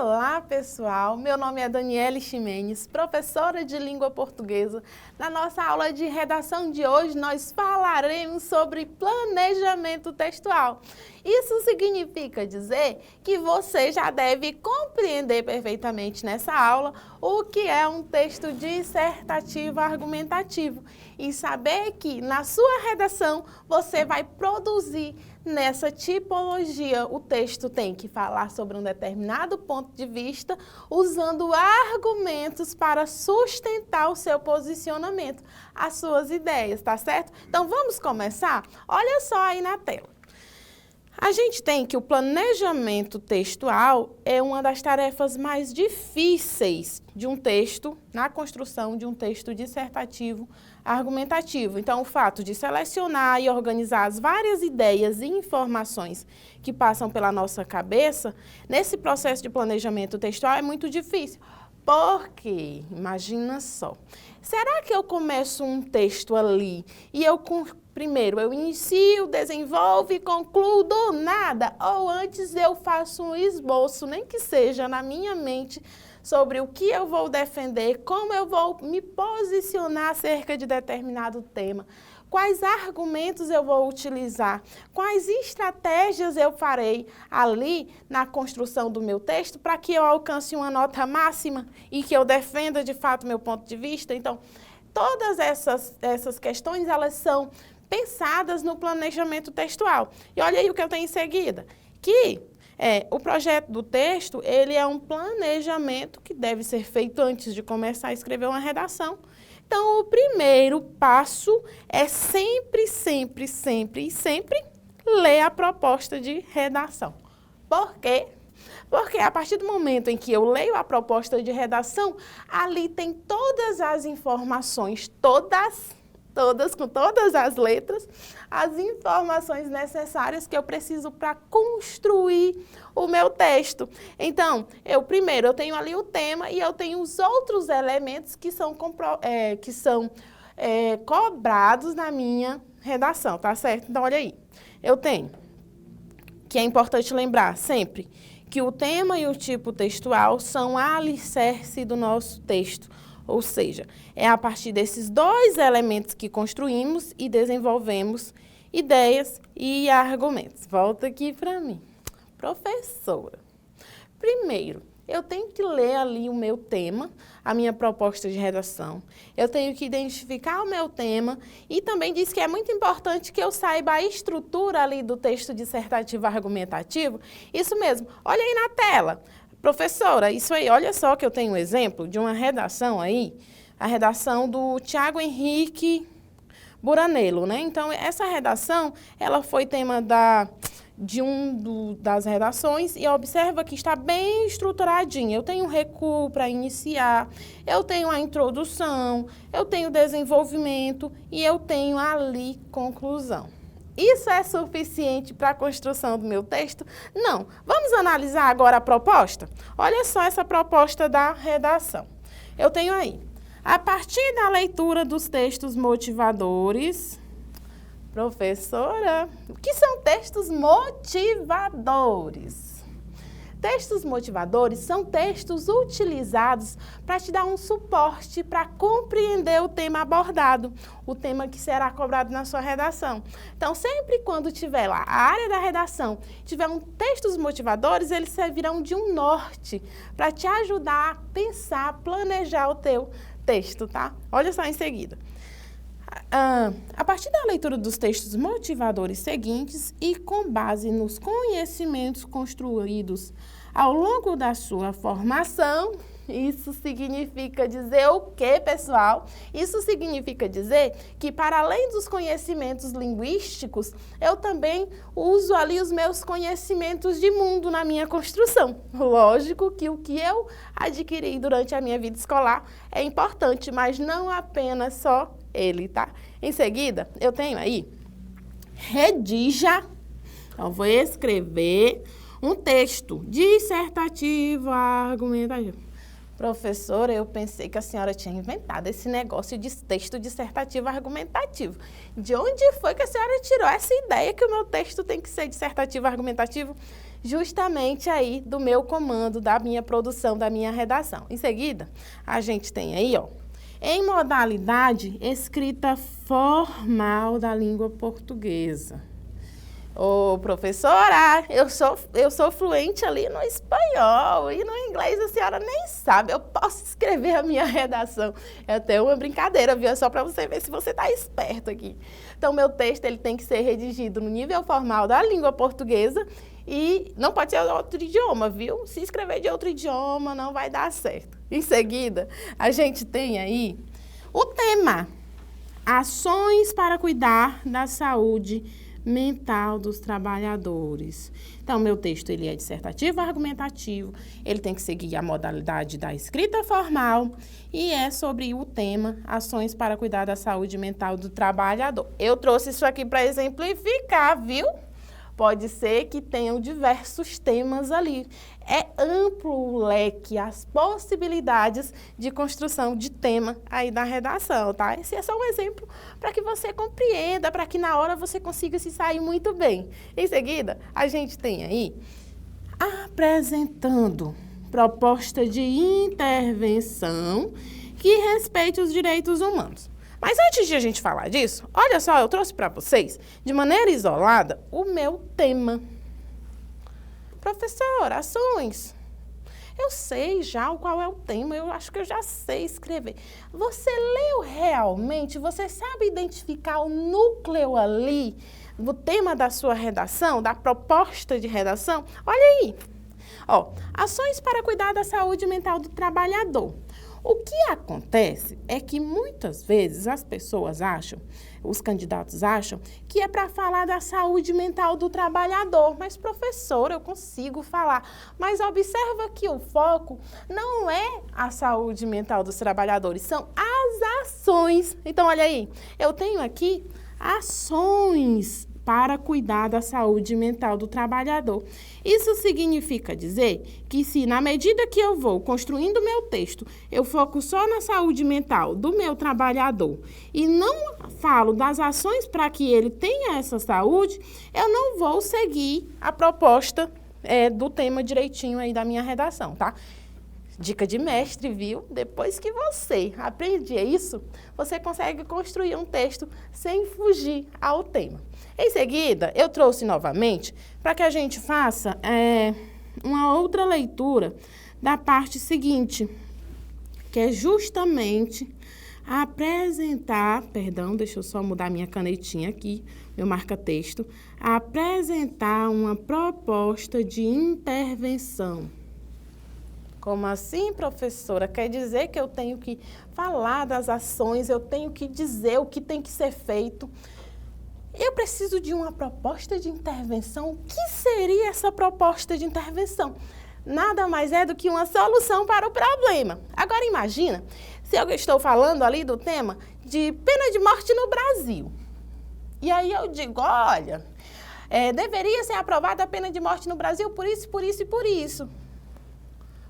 Olá, pessoal! Meu nome é Daniele Ximenes, professora de língua portuguesa. Na nossa aula de redação de hoje, nós falaremos sobre planejamento textual. Isso significa dizer que você já deve compreender perfeitamente nessa aula o que é um texto dissertativo argumentativo e saber que na sua redação você vai produzir nessa tipologia. O texto tem que falar sobre um determinado ponto de vista, usando argumentos para sustentar o seu posicionamento, as suas ideias, tá certo? Então vamos começar? Olha só aí na tela. A gente tem que o planejamento textual é uma das tarefas mais difíceis de um texto, na construção de um texto dissertativo argumentativo. Então, o fato de selecionar e organizar as várias ideias e informações que passam pela nossa cabeça, nesse processo de planejamento textual é muito difícil. Porque, imagina só, será que eu começo um texto ali e primeiro eu inicio, desenvolvo e concluo do nada? Ou antes eu faço um esboço, nem que seja na minha mente, sobre o que eu vou defender, como eu vou me posicionar acerca de determinado tema, quais argumentos eu vou utilizar, quais estratégias eu farei ali na construção do meu texto para que eu alcance uma nota máxima e que eu defenda de fato meu ponto de vista. Então, todas essas questões, elas são pensadas no planejamento textual. E olha aí o que eu tenho em seguida, que o projeto do texto, ele é um planejamento que deve ser feito antes de começar a escrever uma redação. Então, o primeiro passo é sempre ler a proposta de redação. Por quê? Porque a partir do momento em que eu leio a proposta de redação, ali tem todas as informações, com todas as letras, as informações necessárias que eu preciso para construir o meu texto. Então, primeiro eu tenho ali o tema e eu tenho os outros elementos que são cobrados na minha redação, tá certo? Então, olha aí, eu tenho, que é importante lembrar sempre, que o tema e o tipo textual são alicerce do nosso texto. Ou seja, é a partir desses dois elementos que construímos e desenvolvemos ideias e argumentos. Volta aqui para mim. Professora, primeiro, eu tenho que ler ali o meu tema, a minha proposta de redação. Eu tenho que identificar o meu tema e também diz que é muito importante que eu saiba a estrutura ali do texto dissertativo argumentativo. Isso mesmo, olha aí na tela. Professora, isso aí, olha só que eu tenho um exemplo de uma redação aí, a redação do Tiago Henrique Buranello, né? Então, essa redação, ela foi tema das redações e observa que está bem estruturadinha. Eu tenho um recuo para iniciar, eu tenho a introdução, eu tenho desenvolvimento e eu tenho ali conclusão. Isso é suficiente para a construção do meu texto? Não. Vamos analisar agora a proposta? Olha só essa proposta da redação. Eu tenho aí, a partir da leitura dos textos motivadores, professora, o que são textos motivadores? Textos motivadores são textos utilizados para te dar um suporte para compreender o tema abordado, o tema que será cobrado na sua redação. Então, sempre quando tiver lá a área da redação, tiver textos motivadores, eles servirão de um norte para te ajudar a pensar, planejar o teu texto, tá? Olha só em seguida. A partir da leitura dos textos motivadores seguintes e com base nos conhecimentos construídos ao longo da sua formação, isso significa dizer o quê, pessoal? Isso significa dizer que, para além dos conhecimentos linguísticos, eu também uso ali os meus conhecimentos de mundo na minha construção. Lógico que o que eu adquiri durante a minha vida escolar é importante, mas não apenas só ele, tá? Em seguida, eu tenho aí, redija, então vou escrever um texto dissertativo, argumentativo. Professora, eu pensei que a senhora tinha inventado esse negócio de texto dissertativo argumentativo. De onde foi que a senhora tirou essa ideia que o meu texto tem que ser dissertativo argumentativo? justamente aí do meu comando, da minha produção, da minha redação. Em seguida, a gente tem aí, ó, em modalidade escrita formal da língua portuguesa. Ô, professora, eu sou fluente ali no espanhol e no inglês a senhora nem sabe. Eu posso escrever a minha redação. É até uma brincadeira, viu? É só para você ver se você está esperto aqui. Então, meu texto ele tem que ser redigido no nível formal da língua portuguesa e não pode ser outro idioma, viu? Se escrever de outro idioma não vai dar certo. Em seguida, a gente tem aí o tema: ações para cuidar da saúde mental dos trabalhadores. Então, meu texto ele é dissertativo, argumentativo, ele tem que seguir a modalidade da escrita formal e é sobre o tema ações para cuidar da saúde mental do trabalhador. Eu trouxe isso aqui para exemplificar, viu? Pode ser que tenham diversos temas ali. É amplo o leque, as possibilidades de construção de tema aí da redação, tá? Esse é só um exemplo para que você compreenda, para que na hora você consiga se sair muito bem. Em seguida, a gente tem aí apresentando proposta de intervenção que respeite os direitos humanos. Mas antes de a gente falar disso, olha só, eu trouxe para vocês, de maneira isolada, o meu tema. Professora, ações. Eu sei já qual é o tema, eu acho que eu já sei escrever. Você leu realmente? Você sabe identificar o núcleo ali do tema da sua redação, da proposta de redação? Olha aí. Ó, ações para cuidar da saúde mental do trabalhador. O que acontece é que muitas vezes as pessoas acham, os candidatos acham, que é para falar da saúde mental do trabalhador. Mas, professora, eu consigo falar. Mas observa que o foco não é a saúde mental dos trabalhadores, são as ações. Então, olha aí, eu tenho aqui ações para cuidar da saúde mental do trabalhador. Isso significa dizer que se, na medida que eu vou construindo o meu texto, eu foco só na saúde mental do meu trabalhador e não falo das ações para que ele tenha essa saúde, eu não vou seguir a proposta do tema direitinho aí da minha redação, tá? Dica de mestre, viu? Depois que você aprende isso, você consegue construir um texto sem fugir ao tema. Em seguida, eu trouxe novamente para que a gente faça uma outra leitura da parte seguinte, que é justamente apresentar, perdão, deixa eu só mudar minha canetinha aqui, meu marca-texto, apresentar uma proposta de intervenção. Como assim, professora? Quer dizer que eu tenho que falar das ações, eu tenho que dizer o que tem que ser feito. Eu preciso de uma proposta de intervenção. O que seria essa proposta de intervenção? Nada mais é do que uma solução para o problema. Agora imagina, se eu estou falando ali do tema de pena de morte no Brasil. E aí eu digo, olha, deveria ser aprovada a pena de morte no Brasil por isso, por isso e por isso.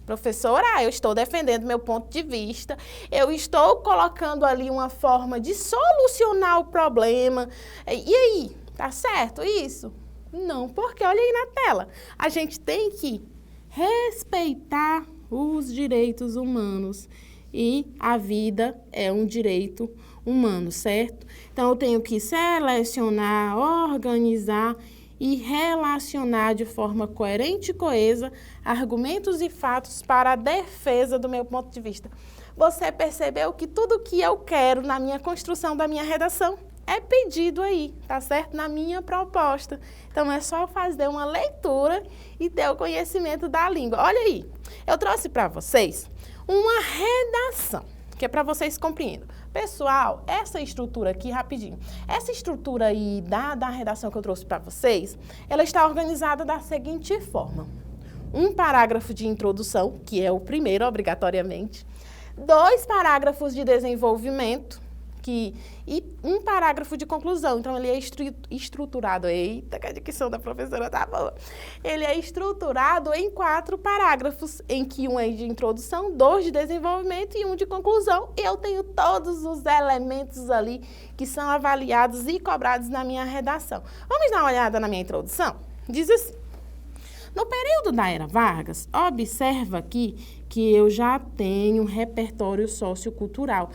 Professora, eu estou defendendo meu ponto de vista, eu estou colocando ali uma forma de solucionar o problema. E aí, tá certo isso? Não, porque olha aí na tela, a gente tem que respeitar os direitos humanos e a vida é um direito humano, certo? Então, eu tenho que selecionar, organizar e relacionar de forma coerente e coesa argumentos e fatos para a defesa do meu ponto de vista. Você percebeu que tudo que eu quero na minha construção da minha redação é pedido aí, tá certo? Na minha proposta. Então, é só fazer uma leitura e ter o conhecimento da língua. Olha aí, eu trouxe para vocês uma redação, que é para vocês compreendam. Pessoal, essa estrutura aqui, rapidinho, essa estrutura aí da redação que eu trouxe para vocês, ela está organizada da seguinte forma. Um parágrafo de introdução, que é o primeiro, obrigatoriamente. 2 parágrafos de desenvolvimento, e um parágrafo de conclusão. Então, ele é estruturado, eita, que a dicção da professora tá boa. Ele é estruturado em 4 parágrafos, em que um é de introdução, 2 de desenvolvimento e 1 de conclusão. E eu tenho todos os elementos ali que são avaliados e cobrados na minha redação. Vamos dar uma olhada na minha introdução? Diz assim: No período da Era Vargas, observa aqui que eu já tenho um repertório sociocultural.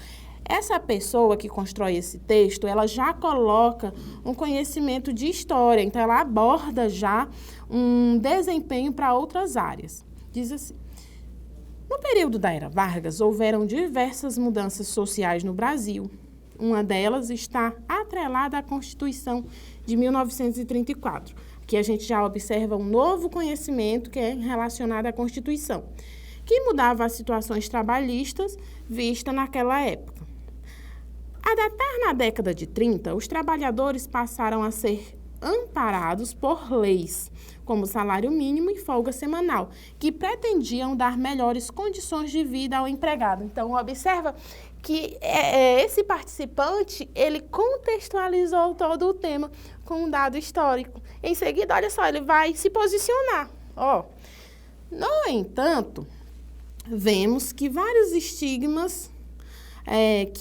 Essa pessoa que constrói esse texto, ela já coloca um conhecimento de história, então ela aborda já um desempenho para outras áreas. Diz assim: no período da Era Vargas, houveram diversas mudanças sociais no Brasil. Uma delas está atrelada à Constituição de 1934, que a gente já observa um novo conhecimento que é relacionado à Constituição, que mudava as situações trabalhistas vistas naquela época. Na década de 30, os trabalhadores passaram a ser amparados por leis, como salário mínimo e folga semanal, que pretendiam dar melhores condições de vida ao empregado. Então, observa que esse participante, ele contextualizou todo o tema com um dado histórico. Em seguida, olha só, ele vai se posicionar. No entanto, vemos que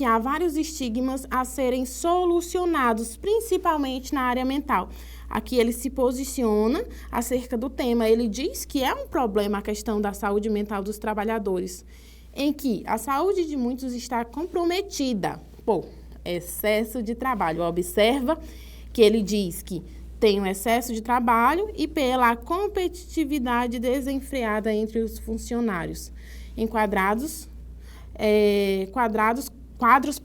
há vários estigmas a serem solucionados, principalmente na área mental. Aqui ele se posiciona acerca do tema. Ele diz que é um problema a questão da saúde mental dos trabalhadores, em que a saúde de muitos está comprometida por excesso de trabalho. Observa que ele diz que tem um excesso de trabalho e pela competitividade desenfreada entre os funcionários. Quadros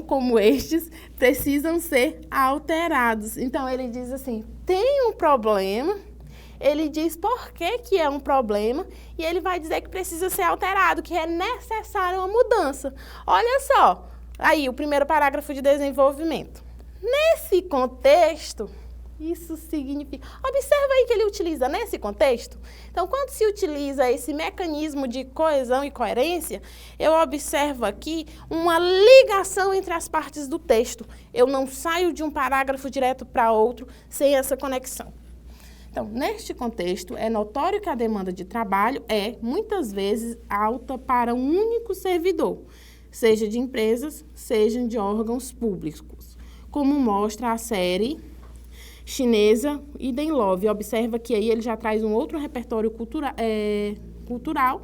como estes precisam ser alterados. Então, ele diz assim, tem um problema, ele diz por que é um problema e ele vai dizer que precisa ser alterado, que é necessária uma mudança. Olha só, aí o primeiro parágrafo de desenvolvimento. Nesse contexto, isso significa... Observa aí que ele utiliza nesse contexto. Então, quando se utiliza esse mecanismo de coesão e coerência, eu observo aqui uma ligação entre as partes do texto. Eu não saio de um parágrafo direto para outro sem essa conexão. Então, neste contexto, é notório que a demanda de trabalho é, muitas vezes, alta para um único servidor, seja de empresas, seja de órgãos públicos, como mostra a série chinesa Idem Love. Observa que aí ele já traz um outro repertório cultural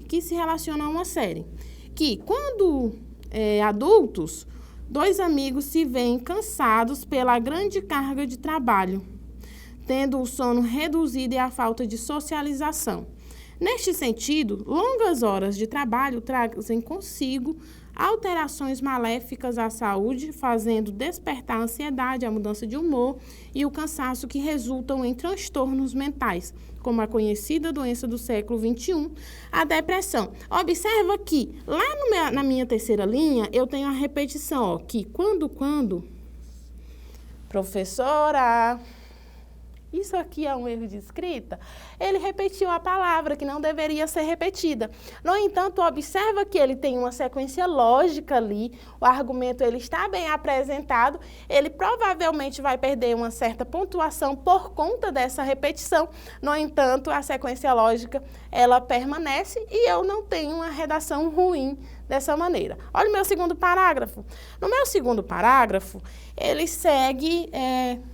que se relaciona a uma série. Que, quando adultos, dois amigos se veem cansados pela grande carga de trabalho, tendo o sono reduzido e a falta de socialização. Neste sentido, longas horas de trabalho trazem consigo alterações maléficas à saúde, fazendo despertar a ansiedade, a mudança de humor e o cansaço que resultam em transtornos mentais, como a conhecida doença do século XXI, a depressão. Observa que, lá na minha terceira linha, eu tenho a repetição, que quando, professora... Isso aqui é um erro de escrita. Ele repetiu a palavra que não deveria ser repetida. No entanto, observa que ele tem uma sequência lógica ali, o argumento ele está bem apresentado, ele provavelmente vai perder uma certa pontuação por conta dessa repetição. No entanto, a sequência lógica, ela permanece e eu não tenho uma redação ruim dessa maneira. Olha o meu segundo parágrafo. No meu segundo parágrafo, ele segue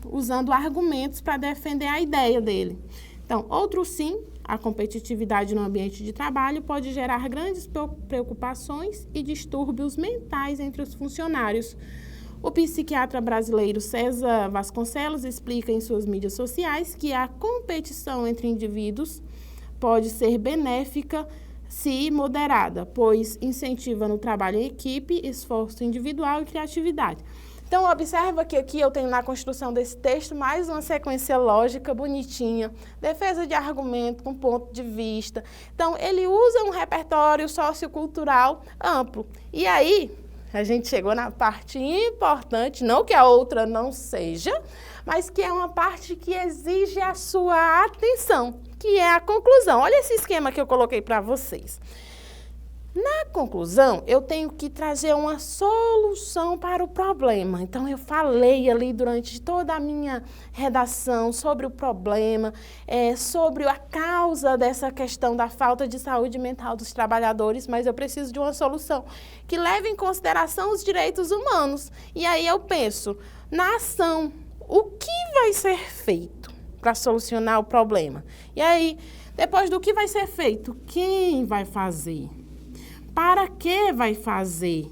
usando argumentos para defender a ideia dele. Então, outro sim, a competitividade no ambiente de trabalho pode gerar grandes preocupações e distúrbios mentais entre os funcionários. O psiquiatra brasileiro César Vasconcelos explica em suas mídias sociais que a competição entre indivíduos pode ser benéfica se moderada, pois incentiva no trabalho em equipe, esforço individual e criatividade. Então, observa que aqui eu tenho na construção desse texto mais uma sequência lógica bonitinha, defesa de argumento com ponto de vista. Então, ele usa um repertório sociocultural amplo. E aí, a gente chegou na parte importante, não que a outra não seja, mas que é uma parte que exige a sua atenção, que é a conclusão. Olha esse esquema que eu coloquei para vocês. Na conclusão, eu tenho que trazer uma solução para o problema. Então, eu falei ali durante toda a minha redação sobre o problema, sobre a causa dessa questão da falta de saúde mental dos trabalhadores, mas eu preciso de uma solução que leve em consideração os direitos humanos. E aí eu penso, na ação, o que vai ser feito? para solucionar o problema. E aí, depois do que vai ser feito, quem vai fazer? Para que vai fazer?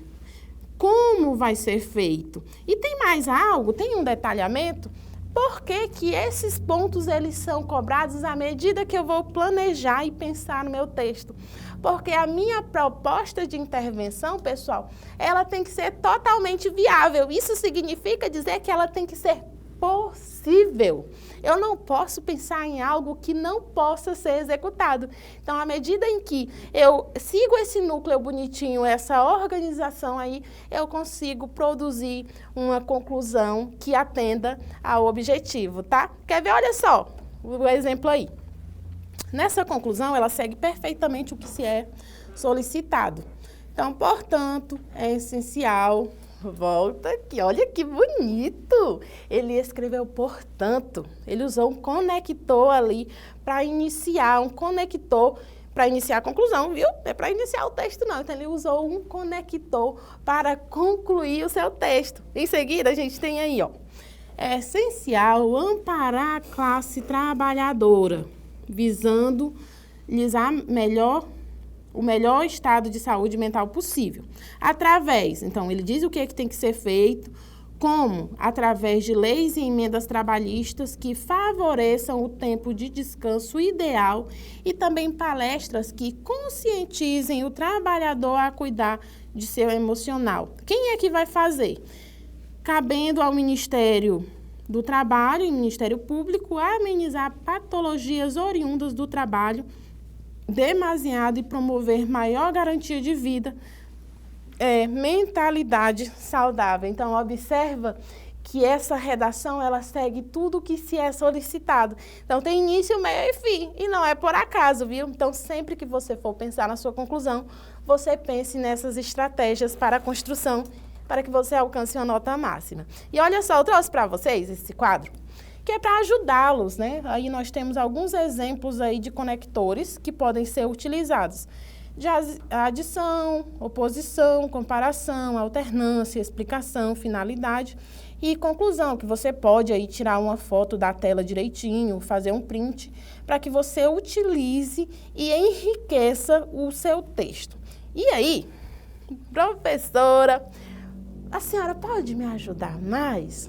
Como vai ser feito? E tem mais algo? Tem um detalhamento? Por que que esses pontos eles são cobrados à medida que eu vou planejar e pensar no meu texto? Porque a minha proposta de intervenção, pessoal, ela tem que ser totalmente viável. Isso significa dizer que ela tem que ser possível. Eu não posso pensar em algo que não possa ser executado. Então, à medida em que eu sigo esse núcleo bonitinho, essa organização aí, eu consigo produzir uma conclusão que atenda ao objetivo, tá? Quer ver? Olha só o exemplo aí. Nessa conclusão, ela segue perfeitamente o que se é solicitado. Então, portanto, é essencial. Volta aqui, olha que bonito! Ele escreveu portanto, ele usou um conector ali para iniciar, um conector para iniciar a conclusão, viu? Não é para iniciar o texto não, então ele usou um conector para concluir o seu texto. Em seguida, a gente tem aí, ó, é essencial amparar a classe trabalhadora, visando-lhes o melhor estado de saúde mental possível. Através, então, ele diz o que é que tem que ser feito, como? Através de leis e emendas trabalhistas que favoreçam o tempo de descanso ideal e também palestras que conscientizem o trabalhador a cuidar de seu emocional. Quem é que vai fazer? Cabendo ao Ministério do Trabalho e Ministério Público amenizar patologias oriundas do trabalho demasiado e promover maior garantia de vida, mentalidade saudável. Então, observa que essa redação, ela segue tudo o que se é solicitado. Então, tem início, meio e fim, e não é por acaso, viu? Então, sempre que você for pensar na sua conclusão, você pense nessas estratégias para a construção, para que você alcance uma nota máxima. E olha só, eu trouxe para vocês esse quadro, que é para ajudá-los, né? Aí nós temos alguns exemplos aí de conectores que podem ser utilizados. De adição, oposição, comparação, alternância, explicação, finalidade e conclusão, que você pode aí tirar uma foto da tela direitinho, fazer um print, para que você utilize e enriqueça o seu texto. E aí, professora, a senhora pode me ajudar mais?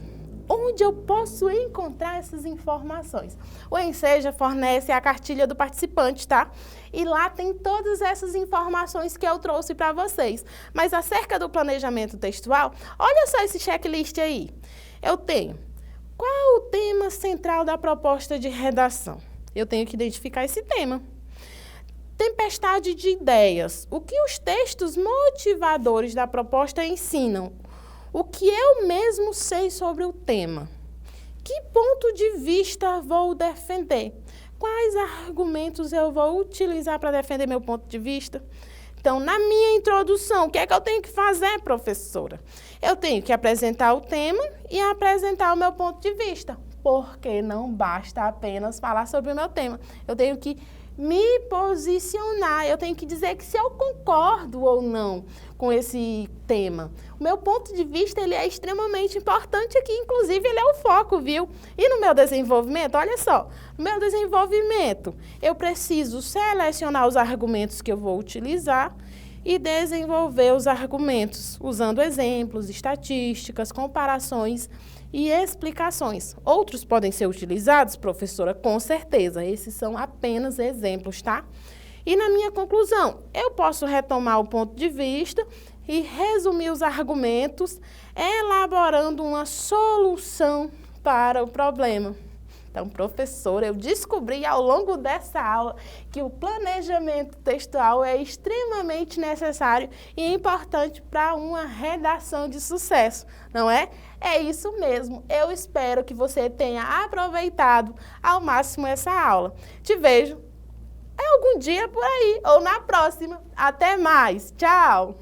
Onde eu posso encontrar essas informações? O Enseja fornece a cartilha do participante, tá? E lá tem todas essas informações que eu trouxe para vocês. Mas acerca do planejamento textual, olha só esse checklist aí. Eu tenho, qual o tema central da proposta de redação? Eu tenho que identificar esse tema. Tempestade de ideias. O que os textos motivadores da proposta ensinam? O que eu mesmo sei sobre o tema? Que ponto de vista vou defender? Quais argumentos eu vou utilizar para defender meu ponto de vista? Então, na minha introdução, o que é que eu tenho que fazer, professora? Eu tenho que apresentar o tema e apresentar o meu ponto de vista, porque não basta apenas falar sobre o meu tema. Eu tenho que me posicionar, eu tenho que dizer que se eu concordo ou não com esse tema. O meu ponto de vista, ele é extremamente importante aqui, inclusive ele é o foco, viu? E no meu desenvolvimento, olha só, no meu desenvolvimento, eu preciso selecionar os argumentos que eu vou utilizar e desenvolver os argumentos, usando exemplos, estatísticas, comparações e explicações. Outros podem ser utilizados, professora, com certeza. Esses são apenas exemplos, tá? E na minha conclusão, eu posso retomar o ponto de vista e resumir os argumentos, elaborando uma solução para o problema. Então, professora, eu descobri ao longo dessa aula que o planejamento textual é extremamente necessário e importante para uma redação de sucesso, não é? É isso mesmo. Eu espero que você tenha aproveitado ao máximo essa aula. Te vejo algum dia por aí ou na próxima. Até mais. Tchau!